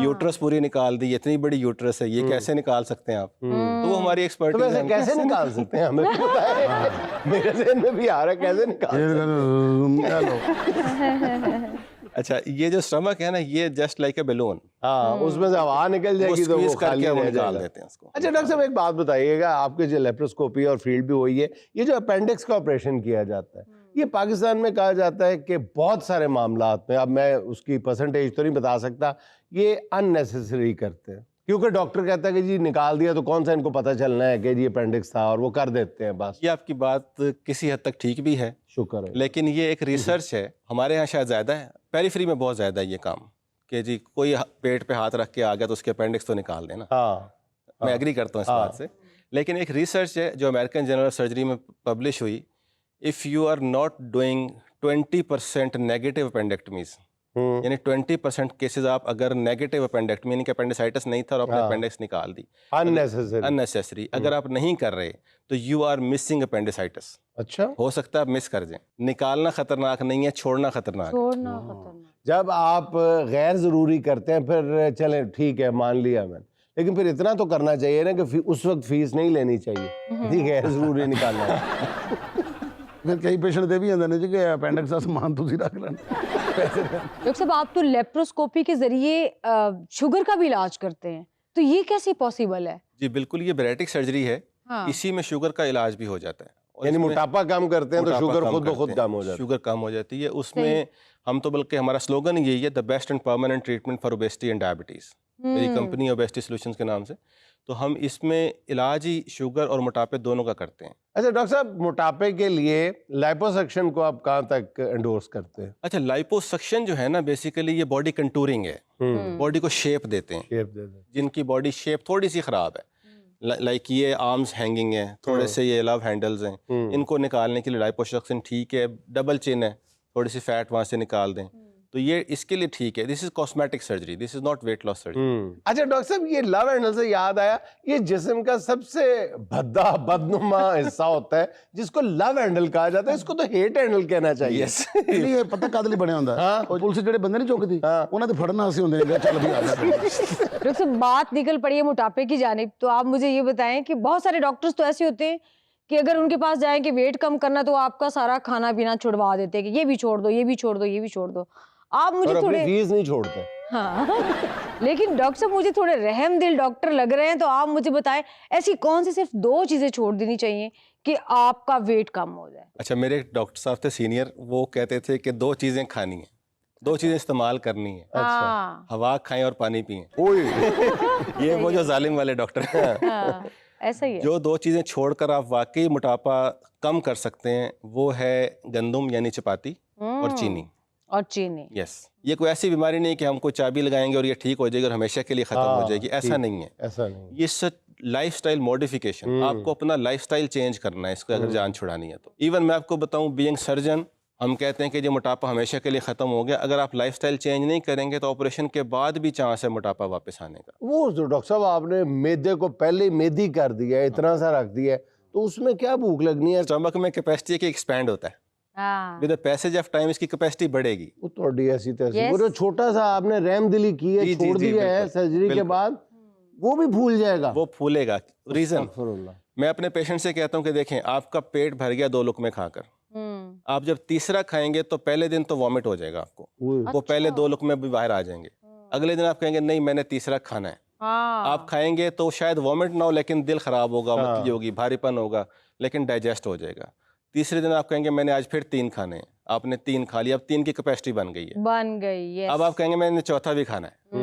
Uterus پوری نکال دی, اتنی بڑی یوٹرس ہے, یہ کیسے نکال سکتے ہیں آپ؟ تو وہ ہماری ایکسپرٹیز ہے. کیسے نکال سکتے ہیں ہمیں بتائیں, میرے ذہن میں بھی آ رہا ہے کیسے نکال. اچھا, یہ جو اسٹمک ہے نا, یہ جسٹ لائک اے بیلون, ہاں اس میں سے ہوا نکل جائے گی تو وہ خالی رہ جائے گا. دیتے ہیں اس کو. اچھا ڈاکٹر صاحب ایک بات بتائیے گا, آپ کے جو لیپروسکوپی اور فیلڈ بھی وہی ہے, یہ جو اپینڈکس کا آپریشن کیا جاتا ہے, یہ پاکستان میں کہا جاتا ہے کہ بہت سارے معاملات میں, اب میں اس کی پرسنٹیج تو نہیں بتا سکتا, یہ ان نیسیسری کرتے ہیں, کیونکہ ڈاکٹر کہتا ہے کہ جی نکال دیا تو کون سا ان کو پتہ چلنا ہے کہ جی اپینڈکس تھا, اور وہ کر دیتے ہیں بس. یہ آپ کی بات کسی حد تک ٹھیک بھی ہے, شکر ہے, لیکن یہ ایک ریسرچ ہے. ہمارے یہاں شاید زیادہ ہے, پیریفری میں بہت زیادہ ہے یہ کام, کہ جی کوئی پیٹ پہ ہاتھ رکھ کے آ گیا تو اس کے اپینڈکس تو نکال دینا. میں ایگری کرتا ہوں اس بات سے, لیکن ایک ریسرچ ہے جو امریکن جرنل آف سرجری میں پبلش ہوئی, if you are not doing 20% negative appendectomies, یعنی 20% کیسز آپ اگر نیگیٹو اپینڈیکٹمی, یعنی کہ اپینڈیسائٹس نہیں تھا اور اپنے اپینڈکس نکال دی اننیسیسری, اگر آپ نہیں کر رہے تو یو آر مسنگ اپینڈیسائٹس. اچھا, ہو سکتا ہے آپ مس کر جائیں. نکالنا خطرناک نہیں ہے, چھوڑنا خطرناک ہے. جب آپ غیر ضروری کرتے ہیں پھر چلیں ٹھیک ہے مان لیا میں, لیکن پھر اتنا تو کرنا چاہیے نا کہ اس وقت فیس نہیں لینی چاہیے, غیر ضروری نکالنا ہے. پھر کئی پیشنٹ دے بھی ہیں جی کہ اپینڈکس کا سامان تسی رکھ لینا. ڈاکٹر صاحب آپ تو لیپروسکوپی کے ذریعے شوگر کا بھی علاج کرتے ہیں, تو یہ کیسے پاسبل ہے؟ جی بالکل, یہ بیریٹک سرجری ہے, اسی میں شوگر کا علاج بھی ہو جاتا ہے. یعنی موٹاپا کم کرتے ہیں تو شوگر خود بخود کم ہو جاتی ہے. شوگر کم ہو جاتی ہے اس میں. ہم تو بلکہ ہمارا سلوگن یہی ہے, the best and permanent treatment for obesity and diabetes, میری کمپنی اوبیسٹی سولوشنز کے نام سے. تو ہم اس میں علاج ہی شوگر اور موٹاپے دونوں کا کرتے ہیں. اچھا ڈاکٹر صاحب, موٹاپے کے لیے لائپوسکشن کو آپ کہاں تک انڈورس کرتے ہیں؟ اچھا, لائپوسکشن جو ہے نا بیسیکلی یہ باڈی کنٹورنگ ہے, باڈی کو شیپ دیتے ہیں. جن کی باڈی شیپ تھوڑی سی خراب ہے, لائک یہ آرمز ہینگنگ ہیں, تھوڑے سے یہ لو ہینڈلز ہیں, ان کو نکالنے کے لیے لائپوسکشن ٹھیک ہے. ڈبل چین ہے, تھوڑی سی فیٹ وہاں سے نکال دیں تو یہ اس کے لیے ٹھیک ہے. This is cosmetic surgery, this is not weight loss surgery. اچھا ڈاکٹر صاحب, یہ لو ہینڈل سے یاد آیا, یہ جسم کا سب سے بھدا بدنما حصہ ہوتا ہے جس کو لو ہینڈل کہا جاتا ہے, اس کو تو ہیٹ ہینڈل کہنا چاہیے. یہ پتہ کدلی بنیا ہوندا ہے, پولیس جڑے بندے نہیں چوکدی انہاں تے پھڑنا اسی ہوندے ہیں, چل بھی آ جاتے. ڈاکٹر صاحب بات نکل پڑی ہے موٹاپے کی جانب, تو آپ مجھے یہ بتائیں کہ بہت سارے ڈاکٹرز تو ایسے ہوتے ہیں کہ اگر ان کے پاس جائیں کہ ویٹ کم کرنا تو آپ کا سارا کھانا پینا چھڑوا دیتے ہیں کہ یہ بھی چھوڑ دو, یہ بھی چھوڑ دو, یہ بھی چھوڑ دو. آپ مجھے تھوڑے فیس نہیں چھوڑتے. ہاں لیکن ڈاکٹر صاحب مجھے تھوڑے رحم دل ڈاکٹر لگ رہے ہیں, تو آپ مجھے بتائیں ایسی کون سی صرف 2 چیزیں چھوڑ دینی چاہیے کہ آپ کا ویٹ کم ہو جائے؟ اچھا, میرے ڈاکٹر صاحب تھے سینئر, وہ کہتے تھے کہ 2 چیزیں کھانی ہیں, 2 چیزیں استعمال کرنی ہیں. اچھا, ہوا کھائیں اور پانی پئیں. یہ وہ جو ظالم والے ڈاکٹر ہیں, ایسا ہی ہے. جو 2 چیزیں چھوڑ کر آپ واقعی موٹاپا کم کر سکتے ہیں وہ ہے گندم یعنی چپاتی اور چینی. اور چینی. یس, یہ کوئی ایسی بیماری نہیں کہ ہم کو چابی لگائیں گے اور یہ ٹھیک ہو جائے گی اور ہمیشہ کے لیے ختم ہو جائے گی, ایسا نہیں ہے. ایسا نہیں, یہ سچ لائف سٹائل موڈیفیکیشن, آپ کو اپنا لائف سٹائل چینج کرنا ہے اس کو اگر جان چھڑانی ہے تو. ایون میں آپ کو بتاؤں, بینگ سرجن, ہم کہتے ہیں کہ یہ موٹاپا ہمیشہ کے لیے ختم ہو گیا, اگر آپ لائف سٹائل چینج نہیں کریں گے تو آپریشن کے بعد بھی چانس ہے موٹاپا واپس آنے کا. وہ ڈاکٹر صاحب آپ نے میدے کو پہلے ہی میدی کر دیا ہے, اتنا سا رکھ دیا ہے, تو اس میں کیا بھوک لگنی ہے؟ اسٹمک میں کیپیسٹی ہے کہ ایکسپینڈ ہوتا ہے, ود پیسج آف ٹائم اس کی کیپیسٹی بڑھے گی. وہ تھوڑی ایسی تیسی, وہ جو چھوٹا سا آپ نے رحم دلی کی ہے, چھوڑ دیا ہے سرجری کے بعد, وہ بھی پھول جائے گا, وہ پھولے گا. ریزن میں اپنے پیشنٹ سے کہتا ہوں کہ دیکھیں آپ کا پیٹ بھر گیا 2 لقمے کھا کر, آپ جب تیسرا کھائیں گے تو پہلے دن تو وامٹ ہو جائے گا آپ کو, وہ پہلے 2 لقمے بھی باہر آ جائیں گے. اگلے دن آپ کہیں گے نہیں میں نے تیسرا کھانا ہے, آپ کھائیں گے تو شاید وامٹ نہ ہو لیکن دل خراب ہوگا, متلی ہوگی, بھاری پن ہوگا, لیکن ڈائجسٹ ہو جائے گا. تیسرے دن آپ کہیں گے میں نے آج پھر 3 کھانے ہیں, آپ نے 3 کھا لیا, اب 3 کی کیپیسٹی بن گئی ہے. اب آپ کہیں گے میں نے 4تھا بھی کھانا ہے,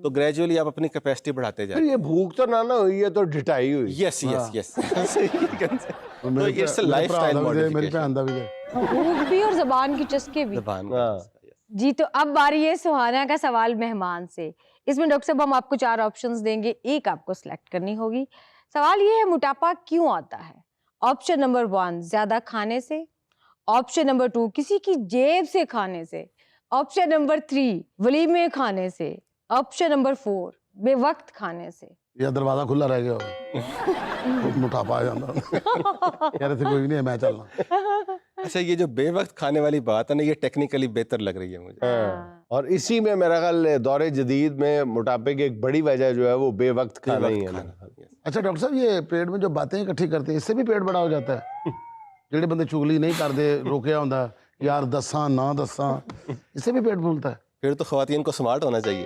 تو گریجولی آپ اپنی کیپیسٹی بڑھاتے جائیں. یہ بھوک تو نہ ہوئی ہے تو ڈٹائی ہوئی. یس یس یس, تو it's a lifestyle modification, بھوک بھی اور زبان کی چسکے بھی. جی تو اب باری ہے سہانا کا سوال مہمان سے. اس میں ڈاکٹر صاحب ہم آپ کو 4 آپشنز دیں گے, ایک آپ کو سلیکٹ کرنی ہوگی. سوال یہ ہے موٹاپا کیوں آتا ہے؟ آپشن نمبر 1 زیادہ کھانے سے, آپشن نمبر 2 کسی کی جیب سے کھانے سے, آپشن نمبر 3 ولیمے کھانے سے, آپشن نمبر 4 بے وقت کھانے سے. یا دروازہ کھلا رہ گیا ہو موٹاپا آ جاتا کہہ رہے تھے کوئی نہیں ہے میں چلنا. اچھا یہ جو بے وقت کھانے والی بات ہے نا یہ ٹیکنیکلی بہتر لگ رہی ہے مجھے. اور اسی میں میرا خیال دور جدید میں موٹاپے کی ایک بڑی وجہ جو ہے وہ بے وقت کھانا ہی ہے. اچھا ڈاکٹر صاحب یہ پیٹ میں جو باتیں اکٹھی کرتے ہیں اس سے بھی پیٹ بڑا ہو جاتا ہے؟ جڑے بندے چگلی نہیں کرتے روکیا ہوندا یار دساں نہ دساں اس سے بھی پیٹ پھولتا ہے؟ پھر تو خواتین کو سمارٹ ہونا چاہیے.